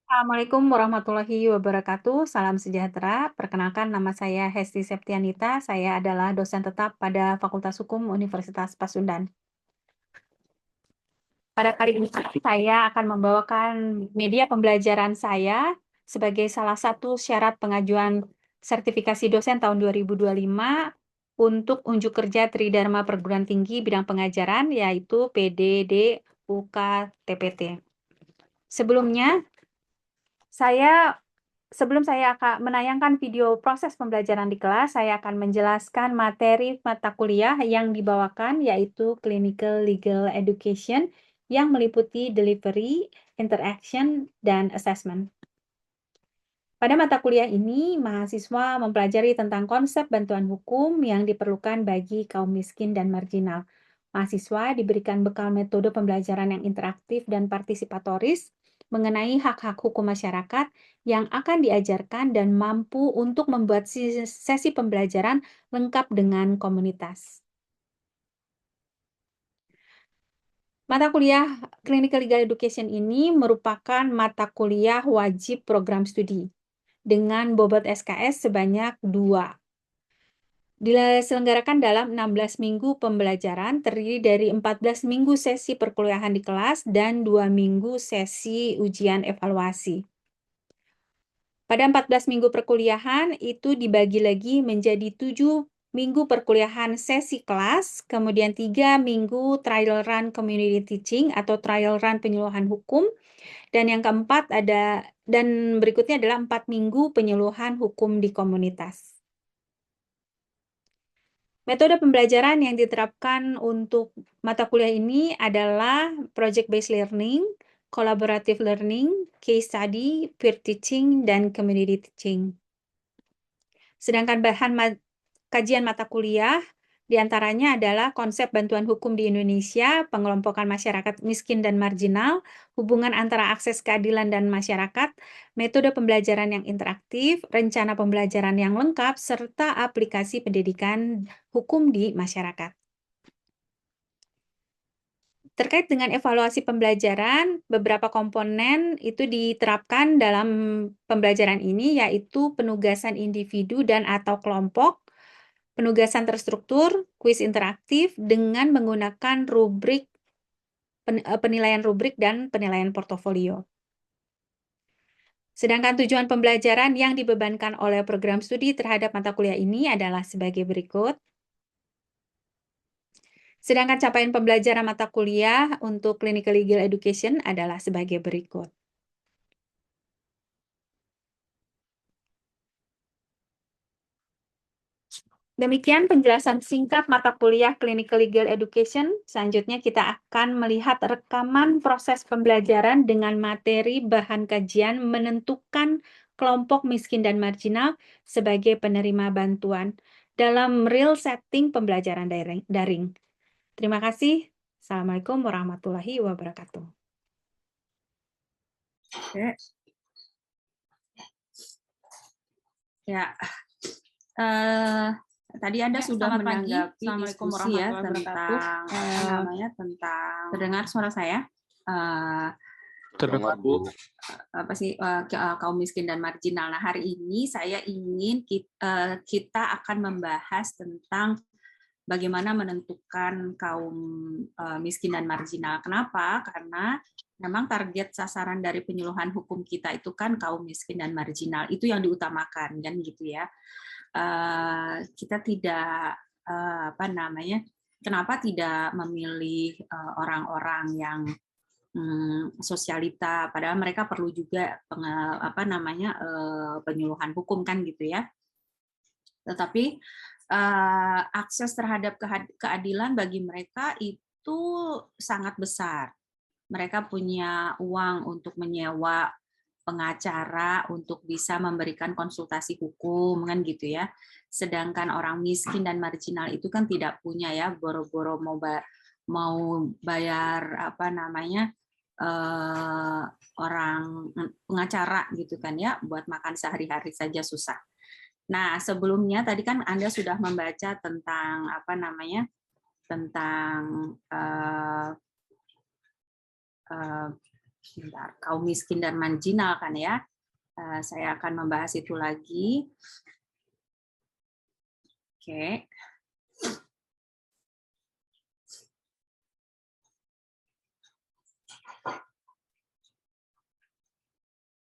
Assalamualaikum warahmatullahi wabarakatuh. Salam sejahtera. Perkenalkan nama saya Hesti Septianita. Saya adalah dosen tetap pada Fakultas Hukum Universitas Pasundan. Pada kali ini saya akan membawakan media pembelajaran saya sebagai salah satu syarat pengajuan sertifikasi dosen tahun 2025 untuk unjuk kerja Tridharma Perguruan Tinggi bidang pengajaran yaitu PDD UK TPT. Sebelumnya Sebelum saya akan menayangkan video proses pembelajaran di kelas, saya akan menjelaskan materi mata kuliah yang dibawakan, yaitu Clinical Legal Education, yang meliputi delivery, interaction, dan assessment. Pada mata kuliah ini, mahasiswa mempelajari tentang konsep bantuan hukum yang diperlukan bagi kaum miskin dan marginal. Mahasiswa diberikan bekal metode pembelajaran yang interaktif dan partisipatoris mengenai hak-hak hukum masyarakat yang akan diajarkan dan mampu untuk membuat sesi pembelajaran lengkap dengan komunitas. Mata kuliah Clinical Legal Education ini merupakan mata kuliah wajib program studi dengan bobot SKS sebanyak 2. Diselenggarakan dalam 16 minggu pembelajaran, terdiri dari 14 minggu sesi perkuliahan di kelas dan 2 minggu sesi ujian evaluasi. Pada 14 minggu perkuliahan, itu dibagi lagi menjadi 7 minggu perkuliahan sesi kelas, kemudian 3 minggu trial run community teaching atau trial run penyuluhan hukum, dan yang keempat dan berikutnya adalah 4 minggu penyuluhan hukum di komunitas. Metode pembelajaran yang diterapkan untuk mata kuliah ini adalah project-based learning, collaborative learning, case study, peer teaching, dan community teaching. Sedangkan bahan kajian mata kuliah diantaranya adalah konsep bantuan hukum di Indonesia, pengelompokan masyarakat miskin dan marginal, hubungan antara akses keadilan dan masyarakat, metode pembelajaran yang interaktif, rencana pembelajaran yang lengkap, serta aplikasi pendidikan hukum di masyarakat. Terkait dengan evaluasi pembelajaran, beberapa komponen itu diterapkan dalam pembelajaran ini, yaitu penugasan individu dan atau kelompok, penugasan terstruktur, kuis interaktif dengan menggunakan penilaian rubrik dan penilaian portofolio. Sedangkan tujuan pembelajaran yang dibebankan oleh program studi terhadap mata kuliah ini adalah sebagai berikut. Sedangkan capaian pembelajaran mata kuliah untuk Clinical Legal Education adalah sebagai berikut. Demikian penjelasan singkat mata kuliah Clinical Legal Education. Selanjutnya kita akan melihat rekaman proses pembelajaran dengan materi bahan kajian menentukan kelompok miskin dan marginal sebagai penerima bantuan dalam real setting pembelajaran daring. Terima kasih. Assalamualaikum warahmatullahi wabarakatuh. Oke. Ya, tadi Anda sudah menanggapi diskusi ya tentang tentang terdengar suara saya. Terdengar, Bu. Apa sih kaum miskin dan marginal. Nah, hari ini saya ingin kita akan membahas tentang bagaimana menentukan kaum miskin dan marginal. Kenapa? Karena memang target sasaran dari penyuluhan hukum kita itu kan kaum miskin dan marginal. Itu yang diutamakan kan gitu ya. Kita tidak kenapa tidak memilih orang-orang yang sosialita, padahal mereka perlu juga penyuluhan hukum kan gitu ya. Tetapi akses terhadap keadilan bagi mereka itu sangat besar. Mereka punya uang untuk menyewa pengacara untuk bisa memberikan konsultasi hukum kan gitu ya. Sedangkan orang miskin dan marginal itu kan tidak punya ya, boro-boro mau bayar orang pengacara gitu kan ya, buat makan sehari-hari saja susah. Nah, sebelumnya tadi kan Anda sudah membaca tentang tentang Bentar, kaum miskin dan marginal kan ya. Saya akan membahas itu lagi. Oke.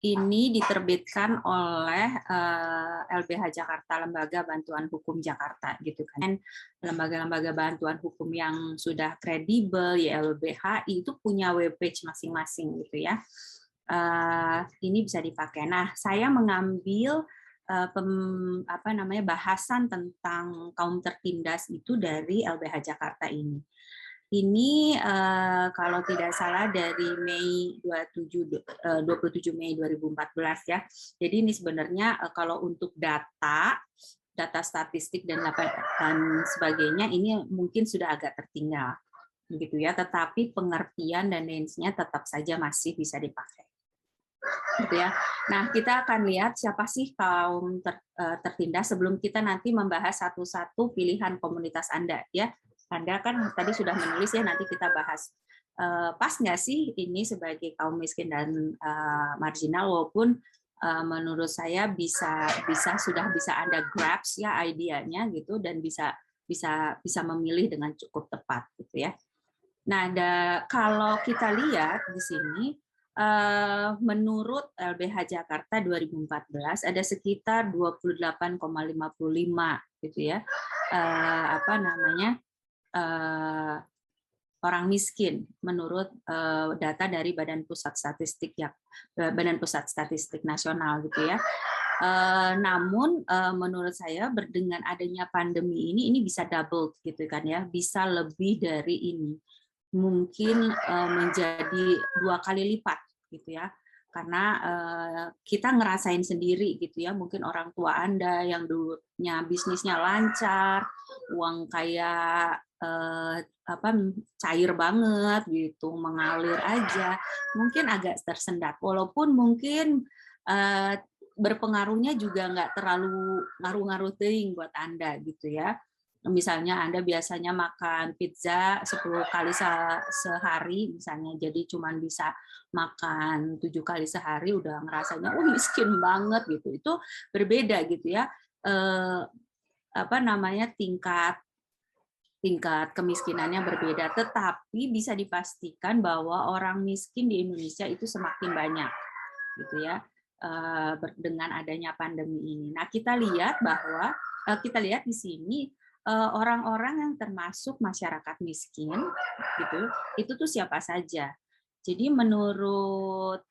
Ini diterbitkan oleh LBH Jakarta, Lembaga Bantuan Hukum Jakarta, gitu kan. Lembaga-lembaga bantuan hukum yang sudah kredibel, YLBHI itu punya webpage masing-masing, gitu ya. Ini bisa dipakai. Nah, saya mengambil bahasan tentang kaum tertindas itu dari LBH Jakarta ini. Ini kalau tidak salah dari Mei 27 Mei 2014 ya. Jadi ini sebenarnya kalau untuk data statistik dan sebagainya ini mungkin sudah agak tertinggal begitu ya, tetapi pengertian dan range-nya tetap saja masih bisa dipakai. Gitu ya. Nah, kita akan lihat siapa sih kaum tertindas sebelum kita nanti membahas satu-satu pilihan komunitas Anda ya. Anda kan tadi sudah menulis ya, nanti kita bahas pas nggak sih ini sebagai kaum miskin dan marginal, walaupun menurut saya sudah bisa Anda grasp ya idenya gitu, dan bisa memilih dengan cukup tepat gitu ya. Nah, kalau kita lihat di sini menurut LBH Jakarta 2014 ada sekitar 28,55 gitu ya. Orang miskin menurut data dari Badan Pusat Statistik Nasional gitu ya. Namun menurut saya dengan adanya pandemi ini bisa double gitu kan ya, bisa lebih dari ini, mungkin menjadi 2 kali lipat gitu ya. Karena kita ngerasain sendiri gitu ya, mungkin orang tua Anda yang dulunya bisnisnya lancar, uang kayak cair banget gitu, mengalir aja, mungkin agak tersendat. Walaupun mungkin berpengaruhnya juga nggak terlalu ngaruh-ngaruh ting buat Anda gitu ya. Misalnya Anda biasanya makan pizza 10 kali sehari misalnya, jadi cuman bisa makan 7 kali sehari udah ngerasanya miskin banget gitu. Itu berbeda gitu ya. Tingkat kemiskinannya berbeda, tetapi bisa dipastikan bahwa orang miskin di Indonesia itu semakin banyak gitu ya, dengan adanya pandemi ini. Nah, kita lihat di sini orang-orang yang termasuk masyarakat miskin gitu, itu tuh siapa saja. Jadi menurut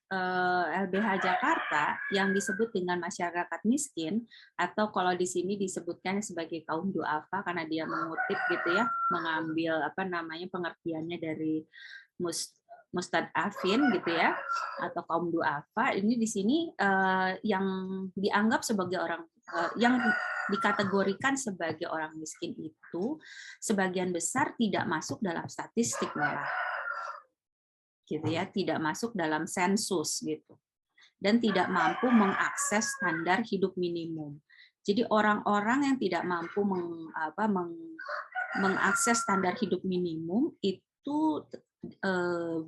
LBH Jakarta yang disebut dengan masyarakat miskin, atau kalau di sini disebutkan sebagai kaum duafa karena dia mengutip gitu ya, mengambil pengertiannya dari Mustad Afin gitu ya, atau kaum duafa, ini di sini yang dianggap sebagai orang yang dikategorikan sebagai orang miskin itu sebagian besar tidak masuk dalam statistik malah gitu ya, tidak masuk dalam sensus gitu, dan tidak mampu mengakses standar hidup minimum. Jadi orang-orang yang tidak mampu mengakses standar hidup minimum itu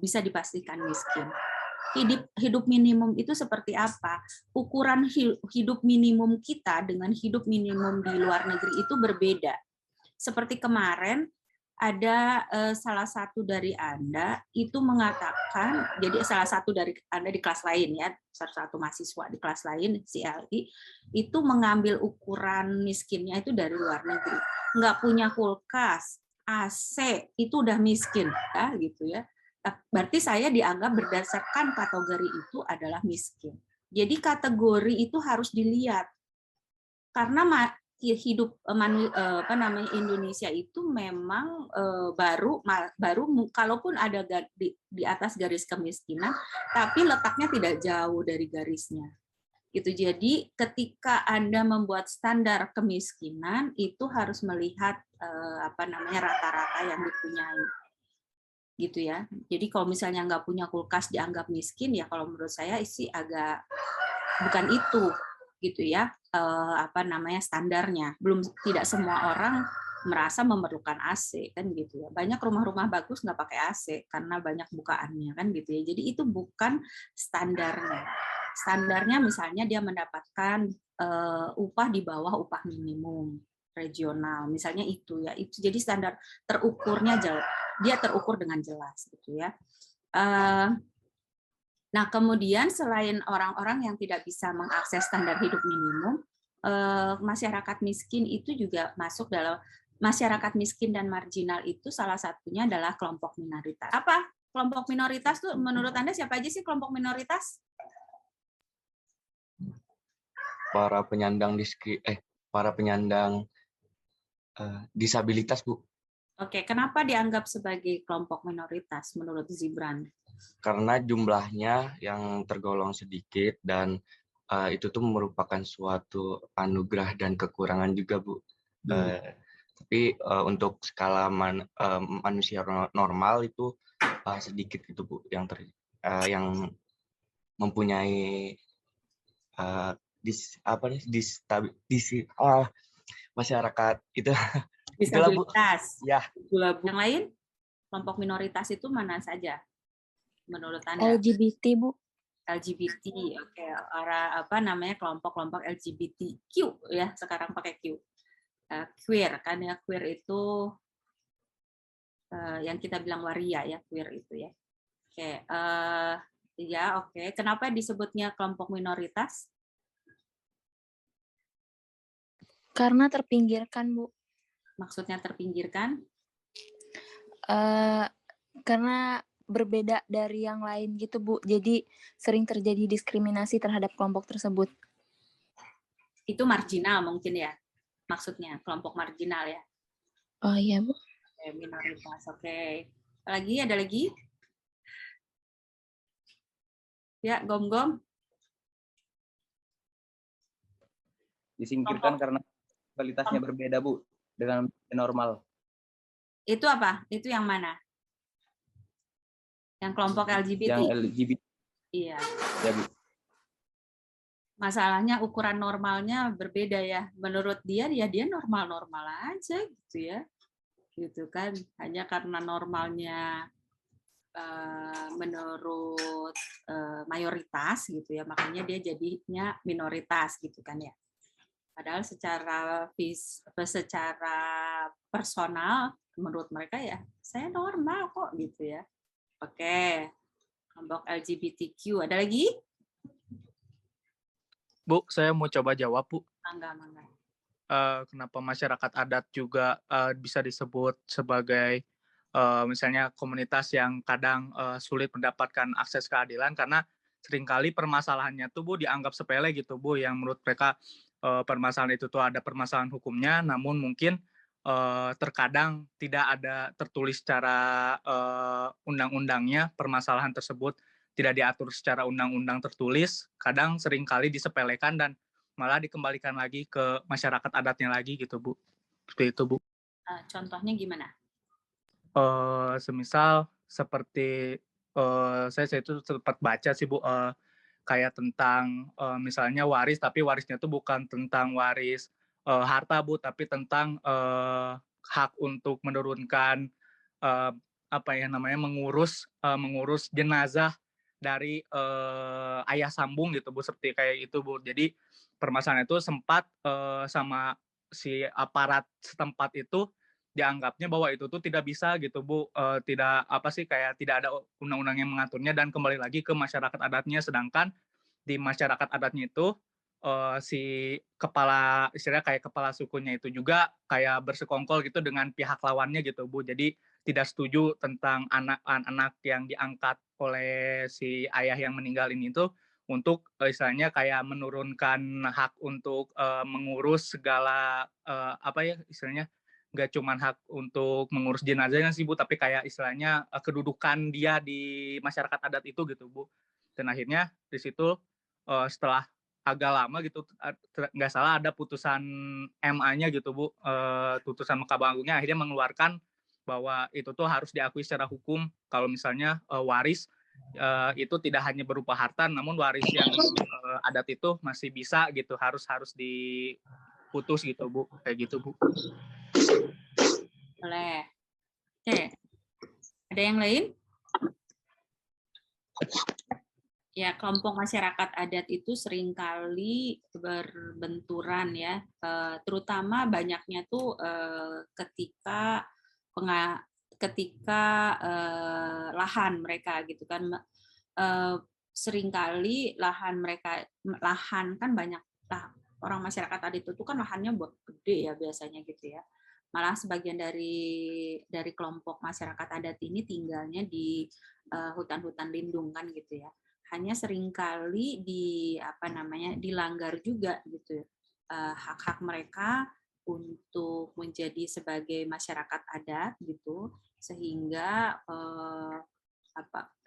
bisa dipastikan miskin. Hidup minimum itu seperti apa? Ukuran hidup minimum kita dengan hidup minimum di luar negeri itu berbeda. Seperti kemarin ada salah satu dari Anda itu mengatakan, jadi salah satu dari Anda di kelas lain ya, salah satu mahasiswa di kelas lain CLI itu mengambil ukuran miskinnya itu dari luar negeri. Nggak punya kulkas, AC, itu udah miskin, ya, gitu ya. Berarti saya dianggap berdasarkan kategori itu adalah miskin. Jadi kategori itu harus dilihat karena hidup Indonesia itu memang baru kalaupun ada di atas garis kemiskinan, tapi letaknya tidak jauh dari garisnya. Gitu. Jadi ketika Anda membuat standar kemiskinan itu harus melihat rata-rata yang dipunyai. Gitu ya. Jadi kalau misalnya nggak punya kulkas dianggap miskin, ya kalau menurut saya sih agak bukan itu gitu ya, standarnya. Tidak semua orang merasa memerlukan AC kan gitu ya. Banyak rumah-rumah bagus nggak pakai AC karena banyak bukaannya kan gitu ya. Jadi itu bukan standarnya. Standarnya misalnya dia mendapatkan upah di bawah upah minimum regional, misalnya itu ya. Itu jadi standar terukurnya dia terukur dengan jelas gitu ya. Nah, kemudian selain orang-orang yang tidak bisa mengakses standar hidup minimum, masyarakat miskin itu juga masuk dalam masyarakat miskin dan marginal itu salah satunya adalah kelompok minoritas. Apa? Kelompok minoritas tuh menurut Anda siapa aja sih kelompok minoritas? Para penyandang disabilitas, Bu. Oke, kenapa dianggap sebagai kelompok minoritas menurut Zibran? Karena jumlahnya yang tergolong sedikit dan itu tuh merupakan suatu anugerah dan kekurangan juga, Bu. Tapi untuk skala manusia normal itu sedikit gitu, Bu, yang mempunyai masyarakat itu. Disabilitas. Ya. Yang lain, kelompok minoritas itu mana saja menurut Anda? LGBT, Bu. LGBT, oke. Kelompok-kelompok LGBTQ ya, sekarang pakai Q. Queer kan ya, queer itu yang kita bilang waria ya, queer itu ya. Oke, oke. Kenapa disebutnya kelompok minoritas? Karena terpinggirkan, Bu. Maksudnya terpinggirkan? Karena berbeda dari yang lain gitu, Bu. Jadi sering terjadi diskriminasi terhadap kelompok tersebut. Itu marginal mungkin ya? Maksudnya kelompok marginal ya? Oh iya, Bu. Minoritas, oke. Ada lagi? Ya, Gom-Gom. Disingkirkan karena kualitasnya berbeda, Bu, dengan normal. Itu apa? Itu yang mana? Yang kelompok LGBT? Yang LGBT. Iya. Ya, Bu. Masalahnya ukuran normalnya berbeda ya. Menurut dia normal-normal aja gitu ya. Gitu kan. Hanya karena normalnya menurut mayoritas gitu ya, makanya dia jadinya minoritas gitu kan ya. Padahal secara personal menurut mereka ya saya normal kok gitu ya. Oke, kelompok LGBTQ ada lagi? Bu, saya mau coba jawab, Bu. Mangga. Kenapa masyarakat adat juga bisa disebut sebagai misalnya komunitas yang kadang sulit mendapatkan akses keadilan karena seringkali permasalahannya tuh, Bu, dianggap sepele gitu, Bu, yang menurut mereka permasalahan itu tuh ada permasalahan hukumnya, namun mungkin terkadang tidak ada tertulis secara undang-undangnya permasalahan tersebut tidak diatur secara undang-undang tertulis, kadang seringkali disepelekan dan malah dikembalikan lagi ke masyarakat adatnya lagi gitu, Bu. Seperti itu, Bu. Contohnya gimana? Semisal seperti saya itu sempat baca sih, Bu, kayak tentang misalnya waris, tapi warisnya itu bukan tentang waris harta, Bu, tapi tentang hak untuk menurunkan mengurus jenazah dari ayah sambung gitu, Bu, seperti kayak itu, Bu. Jadi permasalahan itu sempat sama si aparat setempat itu dianggapnya bahwa itu tuh tidak bisa gitu, Bu, tidak ada undang-undang yang mengaturnya dan kembali lagi ke masyarakat adatnya, sedangkan di masyarakat adatnya itu si istilahnya kayak kepala sukunya itu juga kayak bersekongkol gitu dengan pihak lawannya gitu, Bu. Jadi tidak setuju tentang anak-anak yang diangkat oleh si ayah yang meninggal ini tuh untuk istilahnya kayak menurunkan hak untuk mengurus segala istilahnya nggak cuma hak untuk mengurus jenazahnya sih, Bu, tapi kayak istilahnya kedudukan dia di masyarakat adat itu gitu, Bu. Dan akhirnya di situ setelah agak lama gitu, nggak salah ada putusan MA-nya gitu, Bu, putusan Mahkamah Agungnya akhirnya mengeluarkan bahwa itu tuh harus diakui secara hukum kalau misalnya waris itu tidak hanya berupa harta, namun waris yang adat itu masih bisa gitu, harus diputus gitu, Bu, kayak gitu, Bu. Boleh. Oke. Ada yang lain? Ya, kelompok masyarakat adat itu seringkali berbenturan ya, terutama banyaknya tuh ketika lahan mereka gitu kan, seringkali lahan kan banyak lah, orang masyarakat adat itu kan lahannya gede ya biasanya gitu ya. Malah sebagian dari kelompok masyarakat adat ini tinggalnya di hutan-hutan lindungan gitu ya. Hanya seringkali dilanggar juga gitu hak-hak mereka untuk menjadi sebagai masyarakat adat gitu, sehingga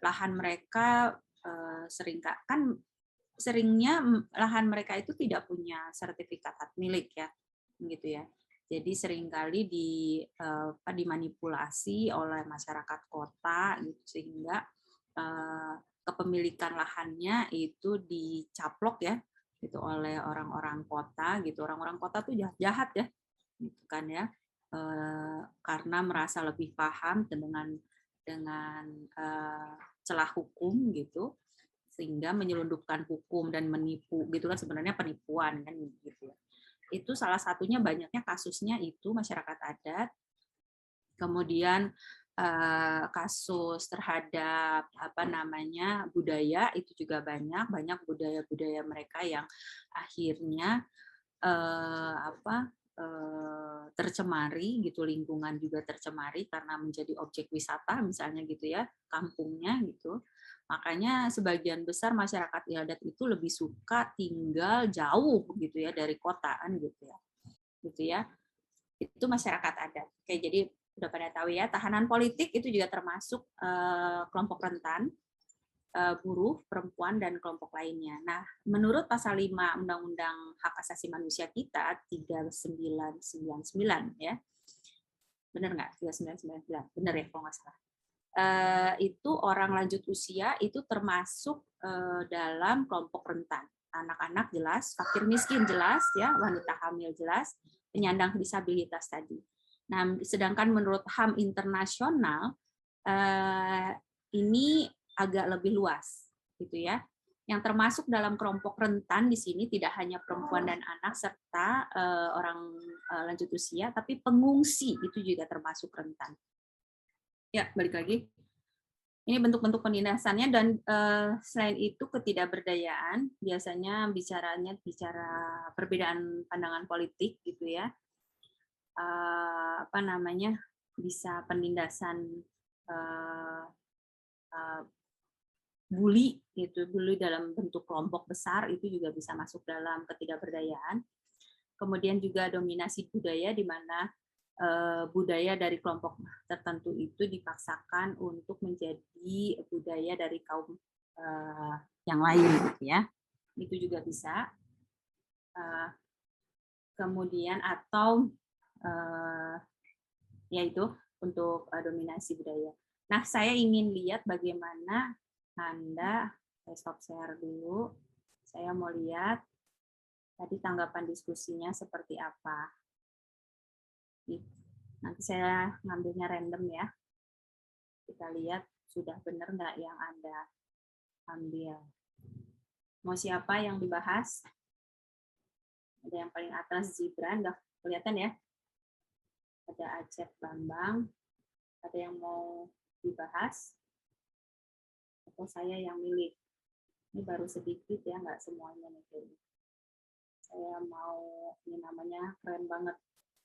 lahan mereka seringnya lahan mereka itu tidak punya sertifikat hak milik ya gitu ya. Jadi seringkali dimanipulasi oleh masyarakat kota gitu, sehingga kepemilikan lahannya itu dicaplok ya gitu oleh orang-orang kota gitu. Orang-orang kota tuh jahat ya gitu kan ya, karena merasa lebih paham dengan celah hukum gitu, sehingga menyelundupkan hukum dan menipu gitu kan, sebenarnya penipuan kan gitu ya. Itu salah satunya, banyaknya kasusnya itu masyarakat adat. Kemudian kasus terhadap budaya itu juga banyak budaya-budaya mereka yang akhirnya tercemari gitu, lingkungan juga tercemari karena menjadi objek wisata misalnya gitu ya, kampungnya gitu. Makanya sebagian besar masyarakat adat itu lebih suka tinggal jauh gitu ya dari kotaan gitu ya. Itu masyarakat adat. Oke, jadi udah pada tahu ya, tahanan politik itu juga termasuk kelompok rentan, buruh, perempuan, dan kelompok lainnya. Nah, menurut pasal 5 Undang-Undang Hak Asasi Manusia kita 3999 ya. Benar nggak? 3999. Benar ya kalau nggak salah. Itu orang lanjut usia itu termasuk dalam kelompok rentan. Anak-anak jelas, fakir miskin jelas ya, wanita hamil jelas, penyandang disabilitas tadi. Nah, sedangkan menurut HAM internasional ini agak lebih luas gitu ya. Yang termasuk dalam kelompok rentan di sini tidak hanya perempuan dan anak serta orang lanjut usia, tapi pengungsi itu juga termasuk rentan. Ya, balik lagi. Ini bentuk-bentuk penindasannya, dan selain itu ketidakberdayaan, biasanya bicara perbedaan pandangan politik gitu ya. Bisa penindasan bully gitu, bully dalam bentuk kelompok besar itu juga bisa masuk dalam ketidakberdayaan. Kemudian juga dominasi budaya, di mana budaya dari kelompok tertentu itu dipaksakan untuk menjadi budaya dari kaum yang lain gitu ya. Itu juga bisa. Kemudian atau yaitu untuk dominasi budaya. Nah, saya ingin lihat bagaimana Anda, saya stop share dulu. Saya mau lihat tadi tanggapan diskusinya seperti apa. Nanti saya ngambilnya random ya. Kita lihat sudah benar nggak yang Anda ambil. Mau siapa yang dibahas? Ada yang paling atas, Gibran, udah kelihatan ya? Ada Acep Bambang. Ada yang mau dibahas? Atau saya yang milih? Ini baru sedikit ya, nggak semuanya nih. Saya mau, ini namanya keren banget,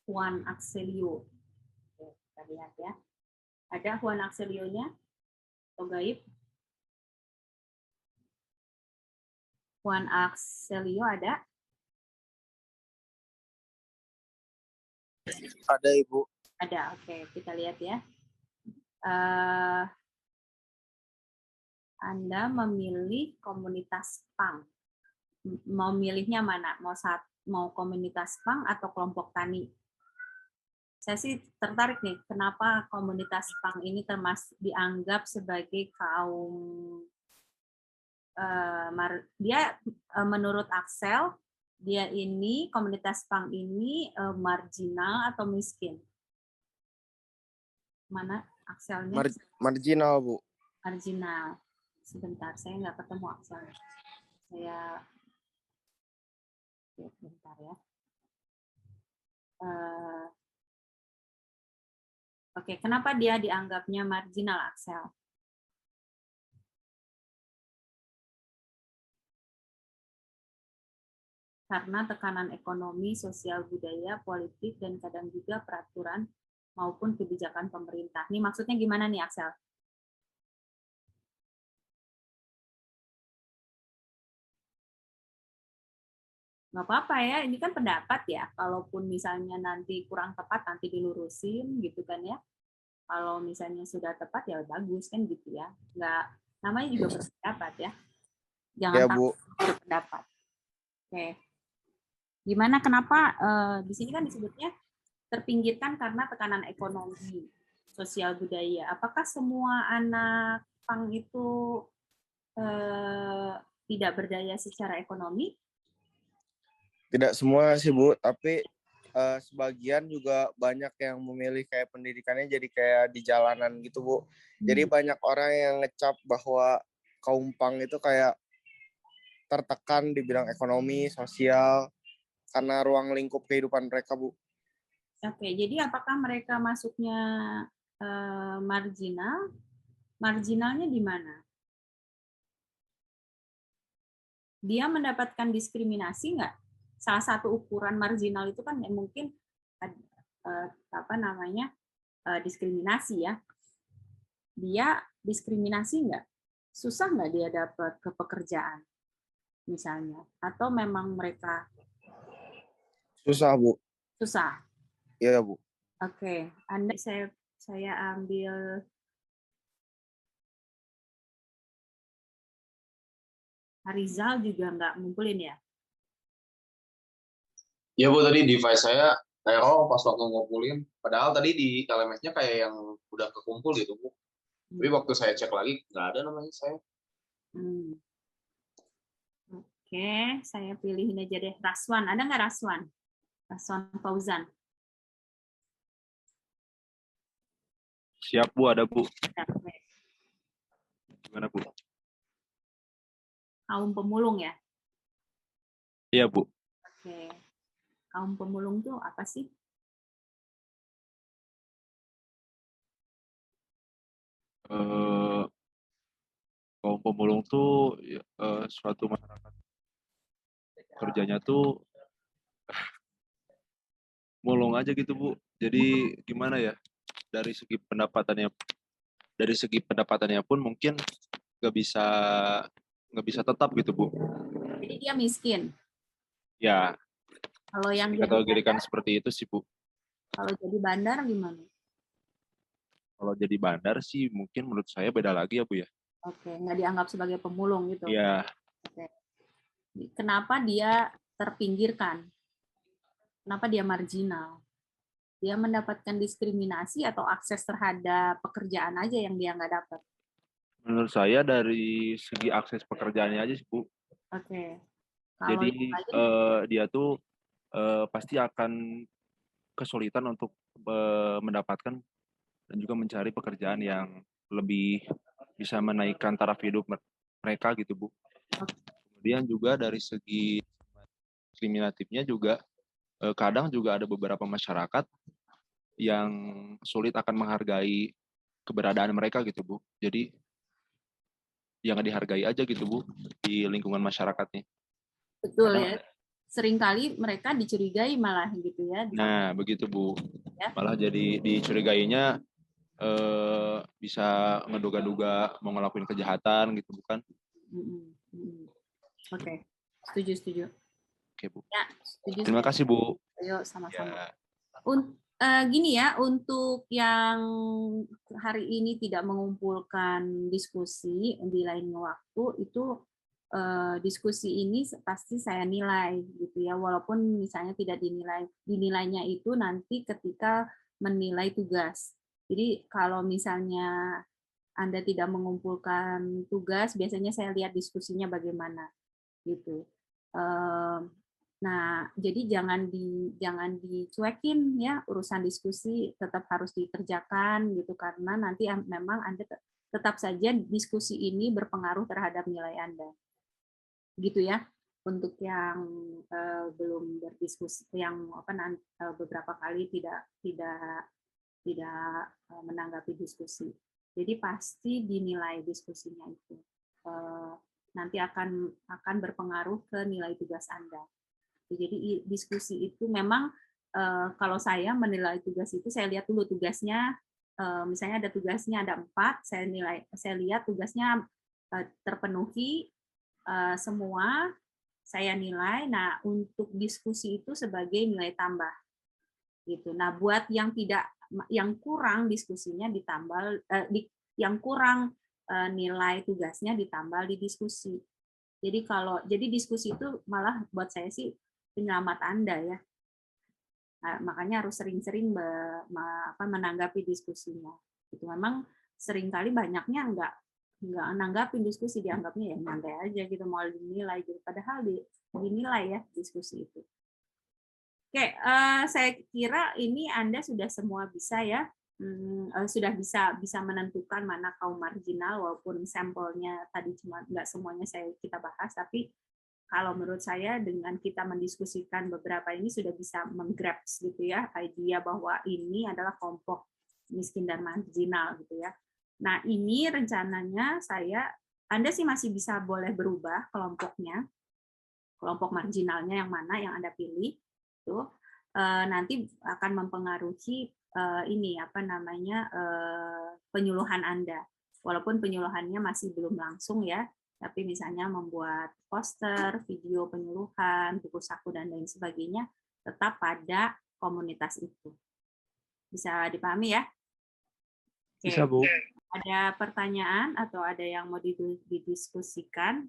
Juan Axelio. Oke, kita lihat ya. Ada Juan Axelio-nya? Atau gaib? Juan Axelio ada? Ada, Ibu. Ada, oke. Kita lihat ya. Anda memilih komunitas punk. Mau milihnya mana? Mau komunitas punk atau kelompok tani? Saya sih tertarik nih, kenapa komunitas punk ini dianggap sebagai kaum, dia menurut Axel, dia ini komunitas punk ini marginal atau miskin? Mana akselnya? Marginal, Bu. Marginal. Sebentar, saya nggak ketemu akselnya. Sebentar ya. Oke, kenapa dia dianggapnya marginal aksel? Karena tekanan ekonomi, sosial budaya, politik, dan kadang juga peraturan maupun kebijakan pemerintah. Ini maksudnya gimana nih, Aksel? Nggak apa-apa ya, ini kan pendapat ya. Kalaupun misalnya nanti kurang tepat, nanti dilurusin gitu kan ya. Kalau misalnya sudah tepat, ya bagus kan gitu ya. Nggak, namanya juga berpendapat ya. Jangan Ya, takut Bu. berpendapat. Oke. Gimana, kenapa di sini kan disebutnya terpinggirkan karena tekanan ekonomi, sosial budaya. Apakah semua anak pang itu tidak berdaya secara ekonomi? Tidak semua sih, Bu, tapi sebagian juga banyak yang memilih kayak pendidikannya jadi kayak di jalanan gitu, Bu. Jadi banyak orang yang ngecap bahwa kaum pang itu kayak tertekan di bidang ekonomi, sosial, karena ruang lingkup kehidupan mereka, Bu. Oke, jadi apakah mereka masuknya marginal? Marginalnya di mana? Dia mendapatkan diskriminasi nggak? Salah satu ukuran marginal itu kan mungkin diskriminasi ya. Dia diskriminasi nggak? Susah nggak dia dapat ke pekerjaan misalnya? Atau memang mereka Susah, Bu. susah? Iya, Bu. Oke, Anda saya ambil Rizal juga nggak ngumpulin ya? Ya Bu, tadi device saya error pas waktu ngumpulin. Padahal tadi di LMS-nya kayak yang udah kekumpul gitu Bu. Tapi waktu saya cek lagi nggak ada namanya saya. Oke, saya pilihin aja deh Raswan. Ada nggak Raswan? Raswan Fauzan. Siap Bu, ada Bu. Gimana Bu? Kaum pemulung ya? Iya Bu. Oke. Kaum pemulung tuh apa sih? Kaum pemulung tuh suatu masyarakat kerjanya tuh mulung aja gitu Bu. Jadi gimana ya? Dari segi pendapatannya pun mungkin nggak bisa tetap gitu Bu. Jadi dia miskin. Ya. Kalau yang dikategorikan seperti itu sih Bu. Kalau jadi bandar gimana? Kalau jadi bandar sih mungkin menurut saya beda lagi ya Bu ya. Oke, nggak dianggap sebagai pemulung gitu. Iya. Oke. Kenapa dia terpinggirkan? Kenapa dia marginal? Dia mendapatkan diskriminasi atau akses terhadap pekerjaan aja yang dia nggak dapat? Menurut saya dari segi akses pekerjaannya aja sih Bu. Oke. Jadi dia tuh pasti akan kesulitan untuk mendapatkan dan juga mencari pekerjaan yang lebih bisa menaikkan taraf hidup mereka gitu Bu. Kemudian juga dari segi diskriminatifnya juga kadang juga ada beberapa masyarakat yang sulit akan menghargai keberadaan mereka gitu Bu. Jadi yang dihargai aja gitu Bu di lingkungan masyarakatnya. Betul ya. Seringkali mereka dicurigai malah gitu ya. Nah, begitu Bu. Malah jadi dicurigainya bisa ngeduga-duga mau ngelakuin kejahatan gitu bukan? Oke. Setuju. Oke Bu. Ya, setuju. Terima kasih Bu. Ayo sama-sama. Ya. Gini ya, untuk yang hari ini tidak mengumpulkan diskusi di lain waktu itu diskusi ini pasti saya nilai gitu ya, walaupun misalnya tidak dinilainya itu nanti ketika menilai tugas. Jadi kalau misalnya Anda tidak mengumpulkan tugas, biasanya saya lihat diskusinya bagaimana gitu. Nah, jadi jangan dicuekin ya, urusan diskusi tetap harus dikerjakan gitu, karena nanti memang Anda tetap saja diskusi ini berpengaruh terhadap nilai Anda. Gitu ya. Untuk yang belum berdiskusi, yang beberapa kali tidak menanggapi diskusi. Jadi pasti dinilai diskusinya itu. Nanti akan berpengaruh ke nilai tugas Anda. Jadi diskusi itu memang kalau saya menilai tugas itu, saya lihat dulu tugasnya, misalnya ada tugasnya ada 4, saya lihat tugasnya terpenuhi semua, saya nilai. Nah, untuk diskusi itu sebagai nilai tambah gitu. Nah, buat yang kurang diskusinya ditambal, yang kurang nilai tugasnya ditambal di diskusi. Jadi diskusi itu malah buat saya sih penyelamat Anda ya. Nah, makanya harus sering-sering menanggapi diskusinya. Itu memang seringkali banyaknya nggak nanggapin diskusi, dianggapnya ya nyantai aja gitu, mau dinilai gitu. Padahal dinilai ya diskusi itu. Oke, saya kira ini Anda sudah semua bisa ya, sudah bisa menentukan mana kaum marginal, walaupun sampelnya tadi cuma nggak semuanya kita bahas, tapi kalau menurut saya dengan kita mendiskusikan beberapa ini sudah bisa menggrabs gitu ya, idea bahwa ini adalah kelompok miskin dan marginal gitu ya. Nah, ini rencananya Anda sih masih bisa boleh berubah kelompoknya, kelompok marginalnya yang mana yang Anda pilih, tuh nanti akan mempengaruhi penyuluhan Anda. Walaupun penyuluhannya masih belum langsung ya, tapi misalnya membuat poster, video penyuluhan, buku saku dan lain sebagainya, tetap pada komunitas itu. Bisa dipahami ya? Oke. Bisa, Bu. Ada pertanyaan atau ada yang mau didiskusikan?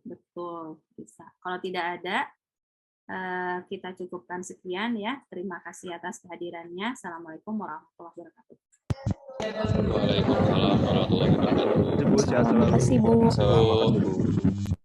Betul, bisa. Kalau tidak ada, kita cukupkan sekian ya. Terima kasih atas kehadirannya. Assalamualaikum warahmatullahi wabarakatuh. Waalaikumsalam warahmatullahi wabarakatuh. Terima kasih, Bu. Terima kasih, Bu.